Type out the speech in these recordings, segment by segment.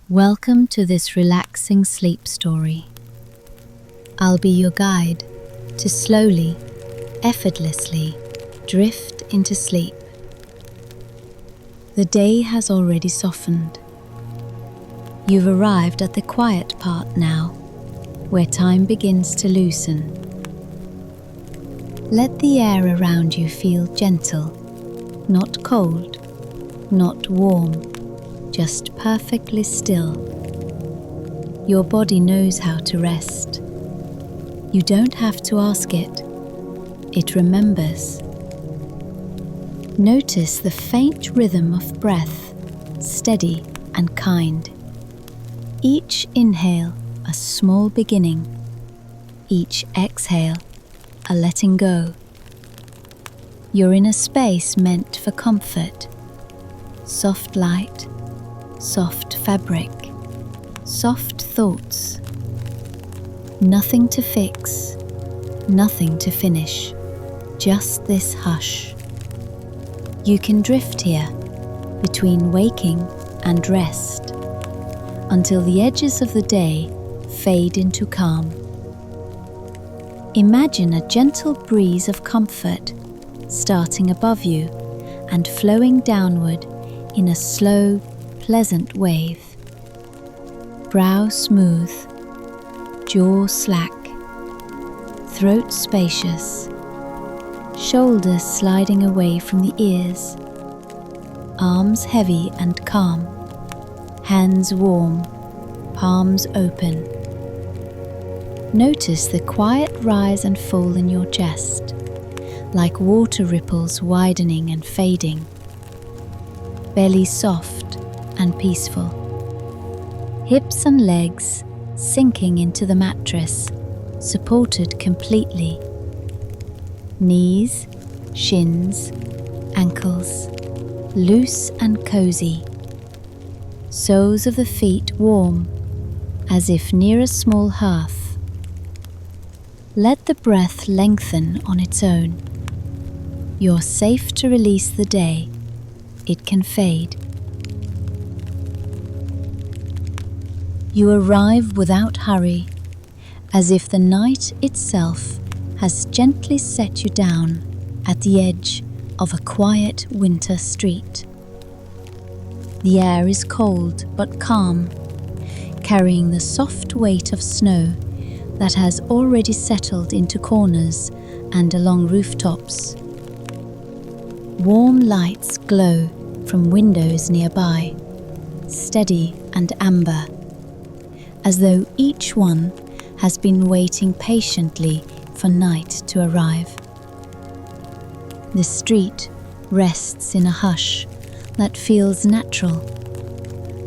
Welcome to this relaxing sleep story. I'll be your guide to slowly, effortlessly drift into sleep. The day has already softened. You've arrived at the quiet part now, where time begins to loosen. Let the air around you feel gentle, not cold, not warm, just perfectly still. Your body knows how to rest. You don't have to ask it. It remembers. Notice the faint rhythm of breath, steady and kind. Each inhale, a small beginning. Each exhale, a letting go. You're in a space meant for comfort. Soft light, soft fabric, soft thoughts. Nothing to fix, nothing to finish, just this hush. You can drift here between waking and rest until the edges of the day fade into calm. Imagine a gentle breeze of comfort starting above you and flowing downward in a slow, pleasant wave. Brow smooth, jaw slack, throat spacious, shoulders sliding away from the ears, arms heavy and calm, hands warm, palms open. Notice the quiet rise and fall in your chest, like water ripples widening and fading. Belly soft and peaceful. Hips and legs sinking into the mattress, supported completely. Knees, shins, ankles, loose and cozy. Soles of the feet warm, as if near a small hearth. Let the breath lengthen on its own. You're safe to release the day. It can fade. You arrive without hurry, as if the night itself has gently set you down at the edge of a quiet winter street. The air is cold but calm, carrying the soft weight of snow that has already settled into corners and along rooftops. Warm lights glow from windows nearby, steady and amber, as though each one has been waiting patiently for night to arrive. The street rests in a hush that feels natural,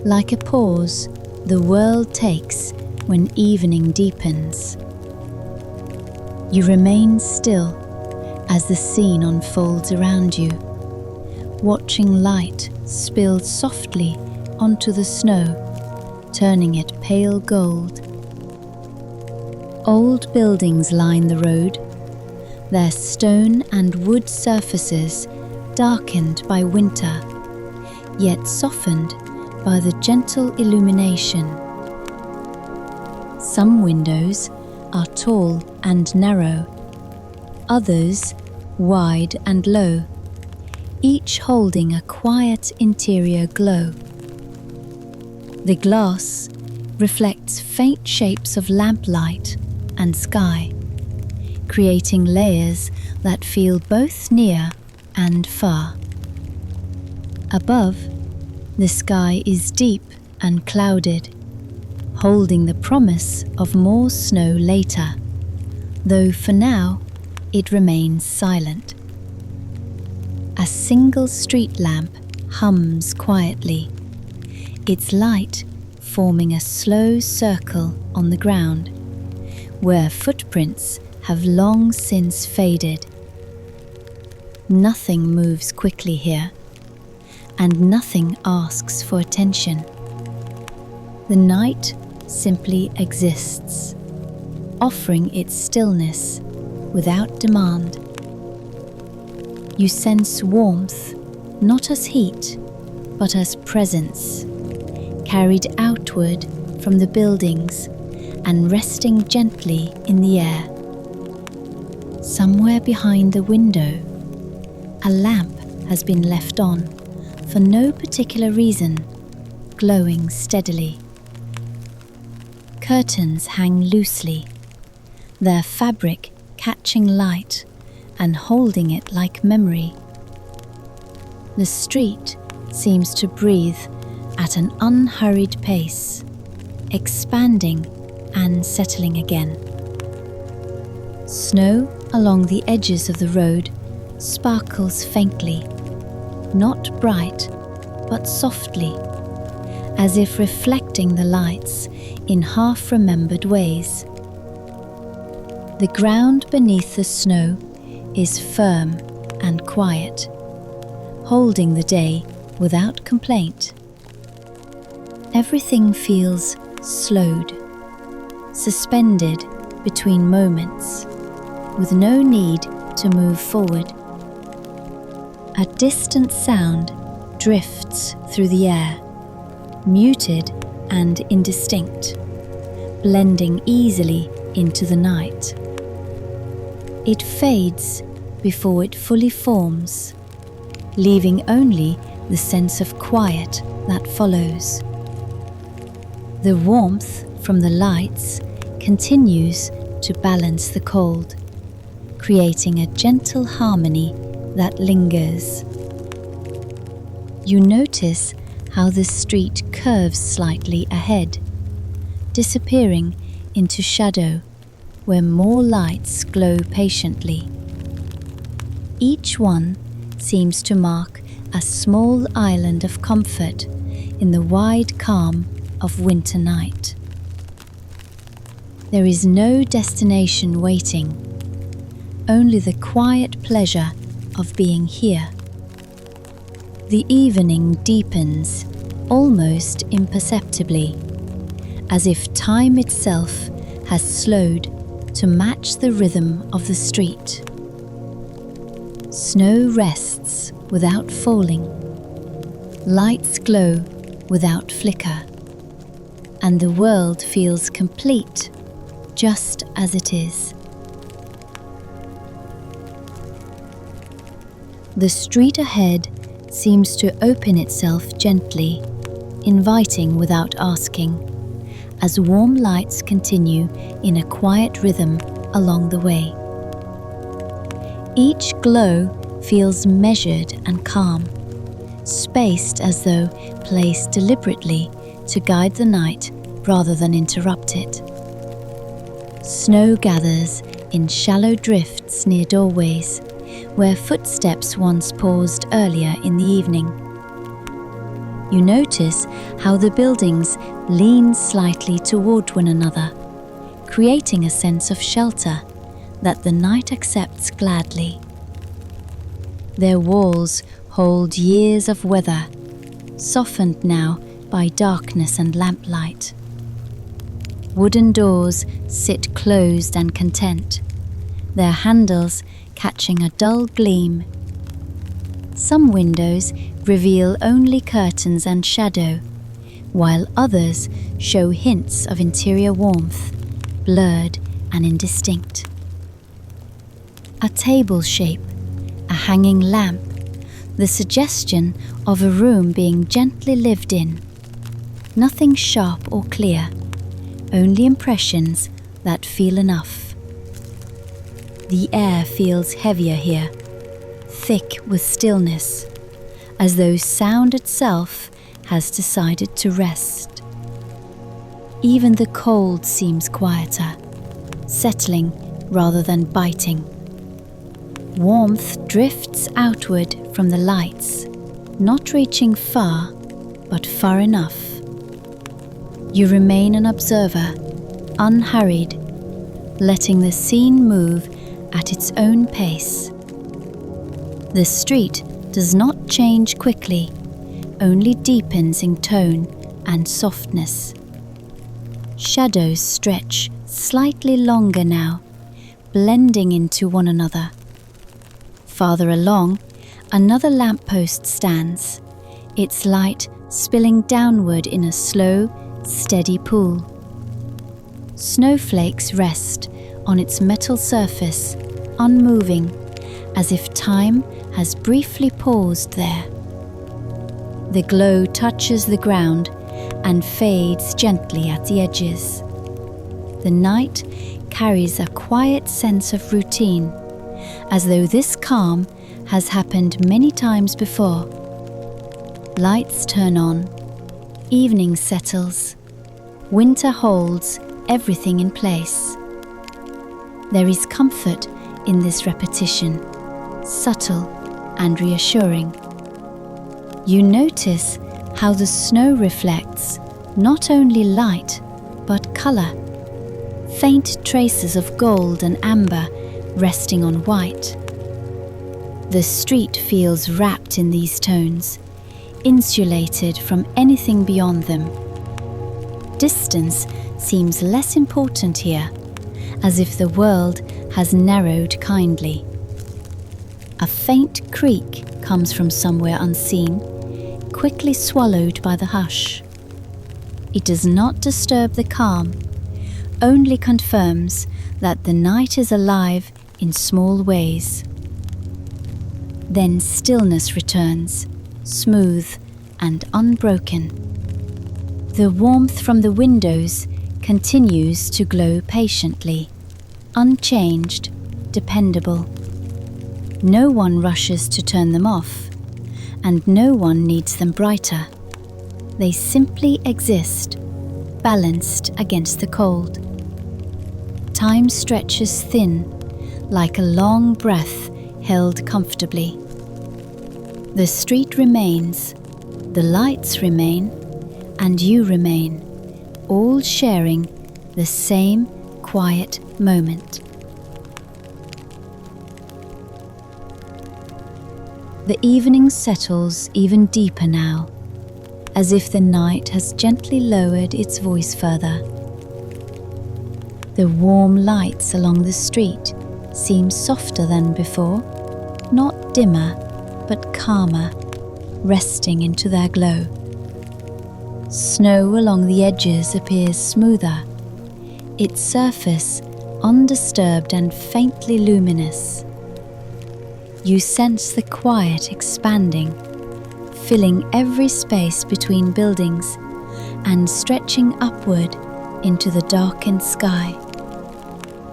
like a pause the world takes when evening deepens. You remain still as the scene unfolds around you, watching light spill softly onto the snow, turning it pale gold. Old buildings line the road, their stone and wood surfaces darkened by winter, yet softened by the gentle illumination. Some windows are tall and narrow, others wide and low, each holding a quiet interior glow. The glass reflects faint shapes of lamplight and sky, creating layers that feel both near and far. Above, the sky is deep and clouded, holding the promise of more snow later, though for now it remains silent. A single street lamp hums quietly, its light forming a slow circle on the ground, where footprints have long since faded. Nothing moves quickly here, and nothing asks for attention. The night simply exists, offering its stillness without demand. You sense warmth, not as heat, but as presence, carried outward from the buildings and resting gently in the air. Somewhere behind the window, a lamp has been left on for no particular reason, glowing steadily. Curtains hang loosely, their fabric catching light and holding it like memory. The street seems to breathe at an unhurried pace, expanding and settling again. Snow along the edges of the road sparkles faintly, not bright, but softly, as if reflecting the lights in half-remembered ways. The ground beneath the snow is firm and quiet, holding the day without complaint. Everything feels slowed, suspended between moments, with no need to move forward. A distant sound drifts through the air, muted and indistinct, blending easily into the night. It fades before it fully forms, leaving only the sense of quiet that follows. The warmth from the lights continues to balance the cold, creating a gentle harmony that lingers. You notice how the street curves slightly ahead, disappearing into shadow where more lights glow patiently. Each one seems to mark a small island of comfort in the wide calm of winter night. There is no destination waiting, only the quiet pleasure of being here. The evening deepens almost imperceptibly, as if time itself has slowed to match the rhythm of the street. Snow rests without falling, lights glow without flicker, and the world feels complete just as it is. The street ahead seems to open itself gently, inviting without asking, as warm lights continue in a quiet rhythm along the way. Each glow feels measured and calm, spaced as though placed deliberately to guide the night rather than interrupt it. Snow gathers in shallow drifts near doorways, where footsteps once paused earlier in the evening. You notice how the buildings lean slightly toward one another, creating a sense of shelter that the night accepts gladly. Their walls hold years of weather, softened now by darkness and lamplight. Wooden doors sit closed and content, their handles catching a dull gleam. Some windows reveal only curtains and shadow, while others show hints of interior warmth, blurred and indistinct. A table shape, a hanging lamp, the suggestion of a room being gently lived in. Nothing sharp or clear, only impressions that feel enough. The air feels heavier here, thick with stillness, as though sound itself has decided to rest. Even the cold seems quieter, settling rather than biting. Warmth drifts outward from the lights, not reaching far, but far enough. You remain an observer, unhurried, letting the scene move at its own pace. The street does not change quickly, only deepens in tone and softness. Shadows stretch slightly longer now, blending into one another. Farther along, another lamppost stands, its light spilling downward in a slow, steady pool. Snowflakes rest on its metal surface, unmoving, as if time has briefly paused there. The glow touches the ground and fades gently at the edges. The night carries a quiet sense of routine, as though this calm has happened many times before. Lights turn on, evening settles, winter holds everything in place. There is comfort in this repetition, subtle and reassuring. You notice how the snow reflects not only light but color, faint traces of gold and amber resting on white. The street feels wrapped in these tones, insulated from anything beyond them. Distance seems less important here, as if the world has narrowed kindly. A faint creak comes from somewhere unseen, quickly swallowed by the hush. It does not disturb the calm, only confirms that the night is alive in small ways. Then stillness returns, smooth and unbroken. The warmth from the windows continues to glow patiently, unchanged, dependable. No one rushes to turn them off, and no one needs them brighter. They simply exist, balanced against the cold. Time stretches thin, like a long breath held comfortably. The street remains, the lights remain, and you remain, all sharing the same quiet moment. The evening settles even deeper now, as if the night has gently lowered its voice further. The warm lights along the street seem softer than before, not dimmer, but calmer, resting into their glow. Snow along the edges appears smoother, its surface undisturbed and faintly luminous. You sense the quiet expanding, filling every space between buildings and stretching upward into the darkened sky.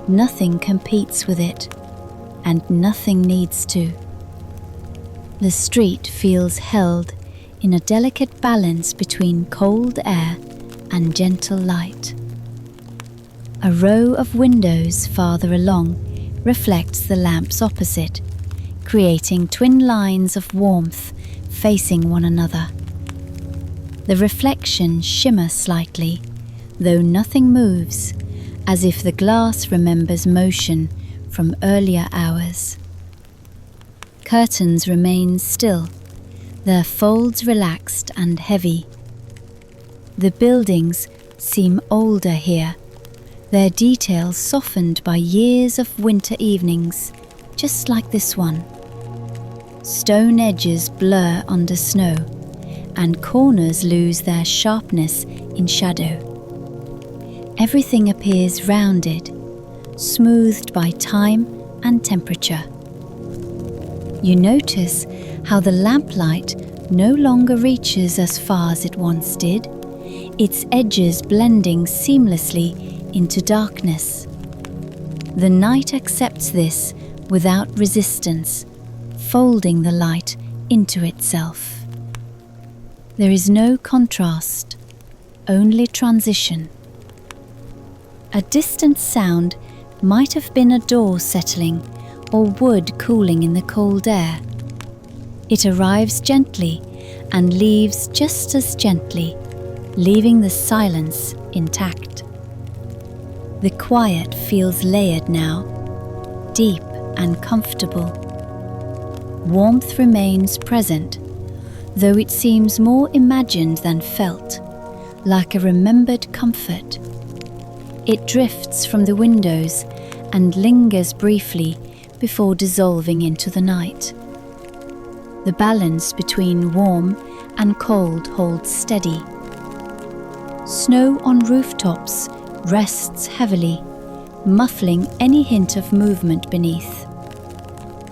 Nothing competes with it, and nothing needs to. The street feels held in a delicate balance between cold air and gentle light. A row of windows farther along reflects the lamps opposite, creating twin lines of warmth facing one another. The reflections shimmer slightly, though nothing moves, as if the glass remembers motion from earlier hours. Curtains remain still, their folds relaxed and heavy. The buildings seem older here, their details softened by years of winter evenings, just like this one. Stone edges blur under snow, and corners lose their sharpness in shadow. Everything appears rounded, smoothed by time and temperature. You notice how the lamplight no longer reaches as far as it once did, its edges blending seamlessly into darkness. The night accepts this without resistance, folding the light into itself. There is no contrast, only transition. A distant sound might have been a door settling or wood cooling in the cold air. It arrives gently and leaves just as gently, leaving the silence intact. The quiet feels layered now, deep and comfortable. Warmth remains present, though it seems more imagined than felt, like a remembered comfort. It drifts from the windows and lingers briefly before dissolving into the night. The balance between warm and cold holds steady. Snow on rooftops rests heavily, muffling any hint of movement beneath.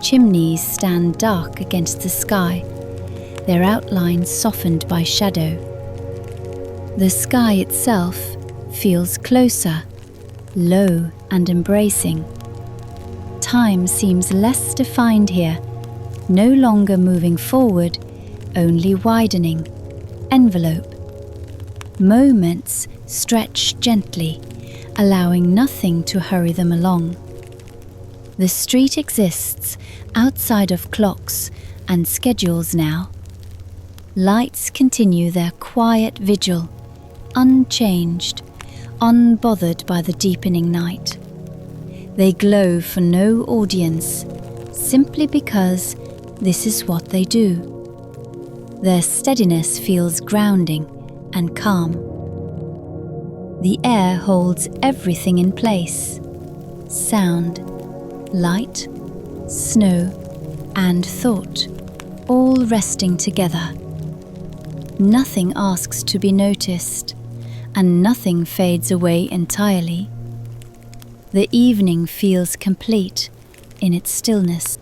Chimneys stand dark against the sky, their outlines softened by shadow. The sky itself feels closer, low and embracing. Time seems less defined here, no longer moving forward, only widening. Envelope. Moments stretch gently, allowing nothing to hurry them along. The street exists outside of clocks and schedules now. Lights continue their quiet vigil, unchanged, unbothered by the deepening night. They glow for no audience, simply because this is what they do. Their steadiness feels grounding and calm. The air holds everything in place: sound, light, snow, and thought, all resting together. Nothing asks to be noticed, and nothing fades away entirely. The evening feels complete in its stillness.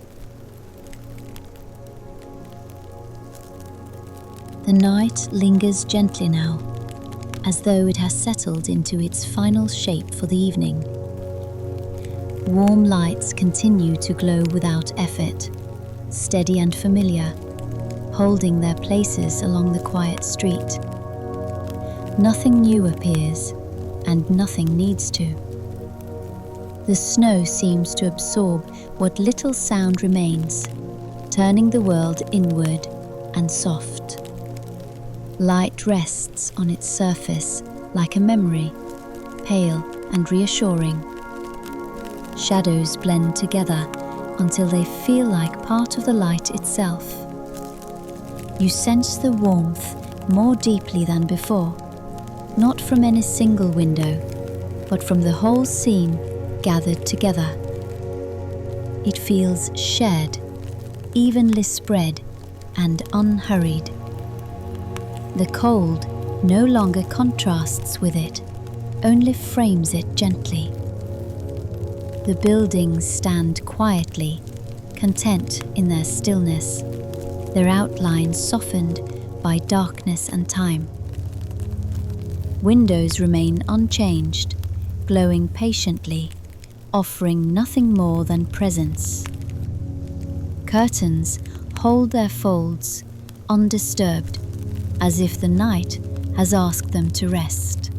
The night lingers gently now, as though it has settled into its final shape for the evening. Warm lights continue to glow without effort, steady and familiar, holding their places along the quiet street. Nothing new appears, and nothing needs to. The snow seems to absorb what little sound remains, turning the world inward and soft. Light rests on its surface like a memory, pale and reassuring. Shadows blend together until they feel like part of the light itself. You sense the warmth more deeply than before, not from any single window, but from the whole scene gathered together. It feels shared, evenly spread, and unhurried. The cold no longer contrasts with it, only frames it gently. The buildings stand quietly, content in their stillness, their outlines softened by darkness and time. Windows remain unchanged, glowing patiently, offering nothing more than presence. Curtains hold their folds, undisturbed, as if the night has asked them to rest.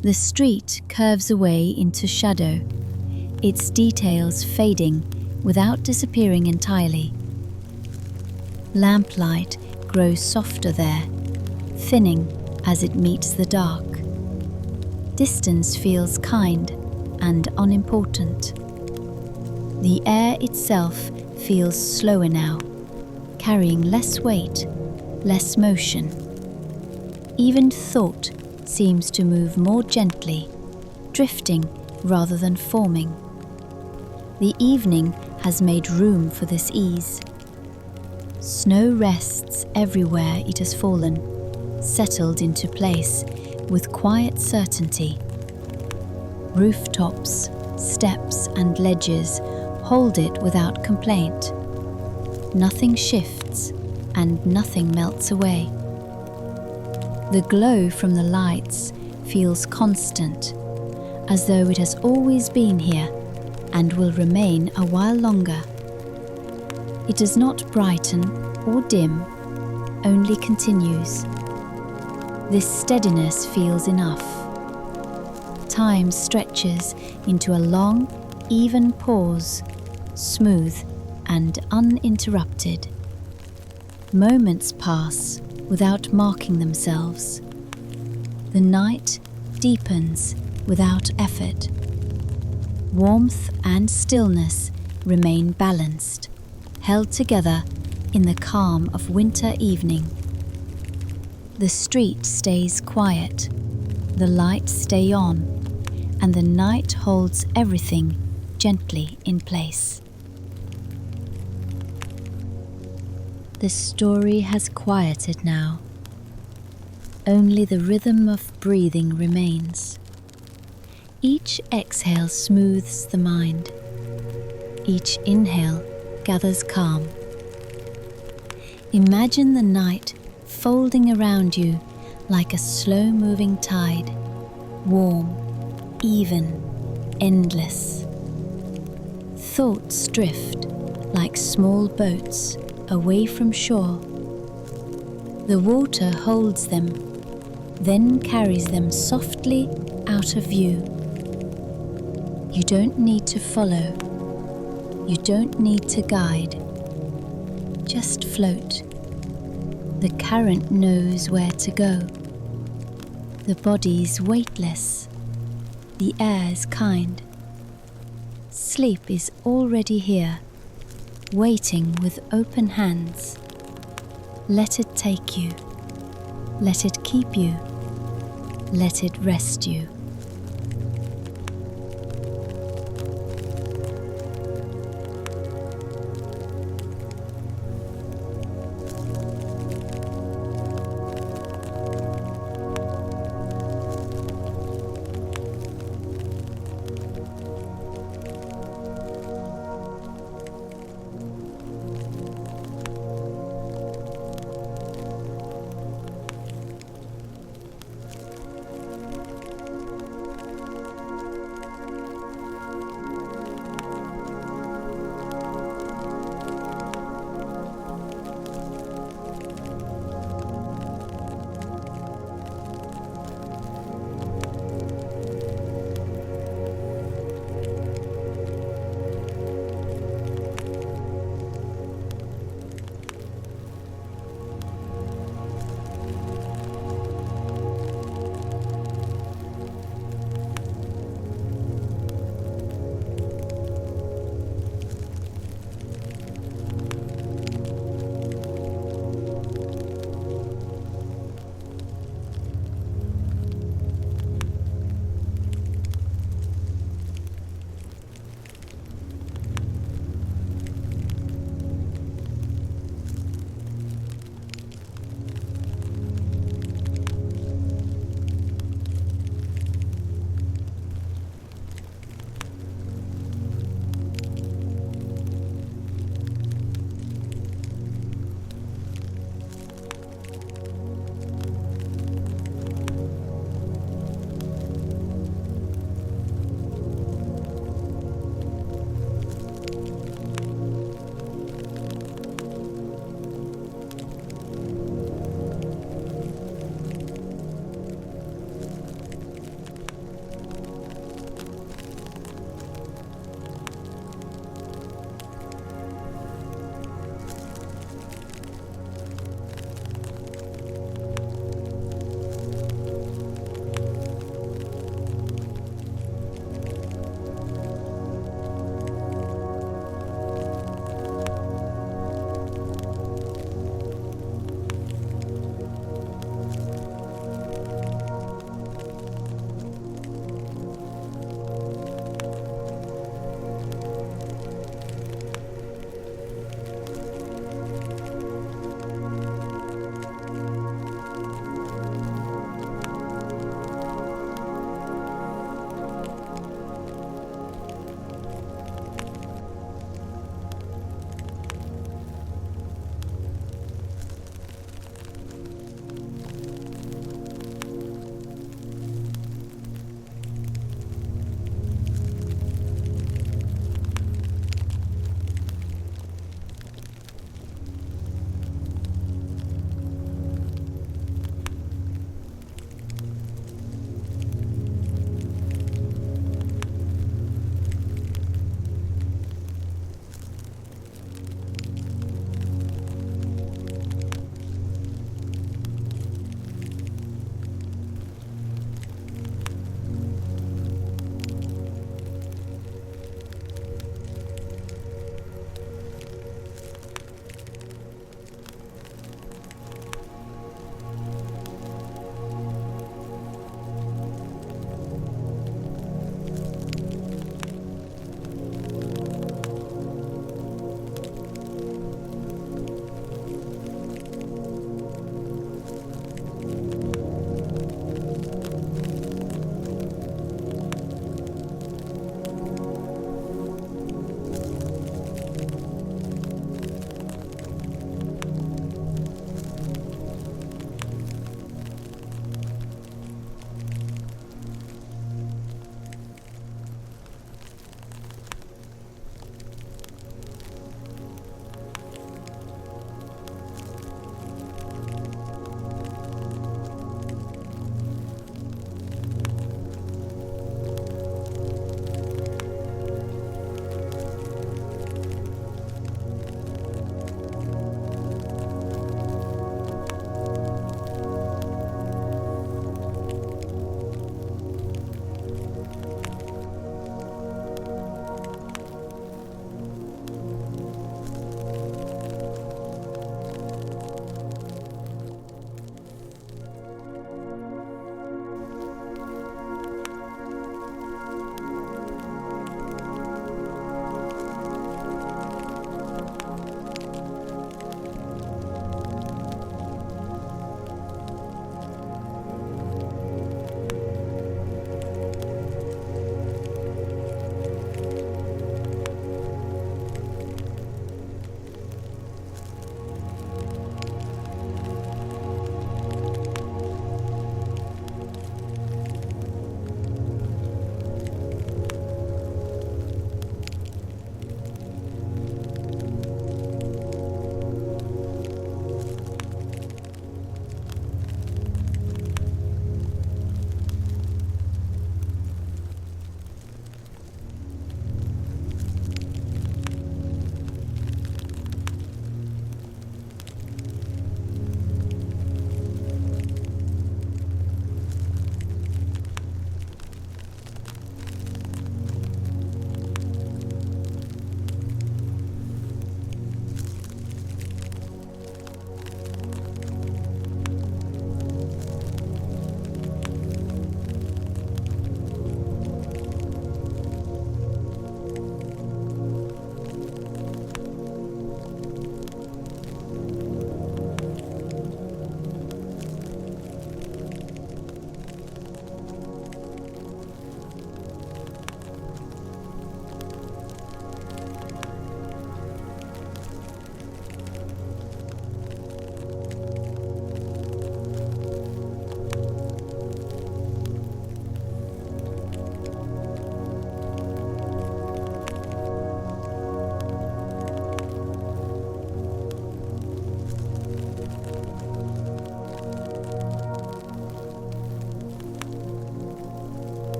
The street curves away into shadow, its details fading without disappearing entirely. Lamplight grows softer there, thinning as it meets the dark. Distance feels kind and unimportant. The air itself feels slower now, carrying less weight, less motion. Even thought seems to move more gently, drifting rather than forming. The evening has made room for this ease. Snow rests everywhere it has fallen, settled into place with quiet certainty. Rooftops, steps, and ledges hold it without complaint. Nothing shifts and nothing melts away. The glow from the lights feels constant, as though it has always been here and will remain a while longer. It does not brighten or dim, only continues. This steadiness feels enough. Time stretches into a long, even pause, smooth and uninterrupted. Moments pass without marking themselves. The night deepens without effort. Warmth and stillness remain balanced, held together in the calm of winter evening. The street stays quiet, the lights stay on, and the night holds everything gently in place. The story has quieted now. Only the rhythm of breathing remains. Each exhale smooths the mind. Each inhale gathers calm. Imagine the night folding around you like a slow-moving tide, warm, even, endless. Thoughts drift like small boats away from shore. The water holds them, then carries them softly out of view. You don't need to follow. You don't need to guide. Just float. The current knows where to go. The body's weightless. The air's kind. Sleep is already here, waiting with open hands. Let it take you. Let it keep you. Let it rest you.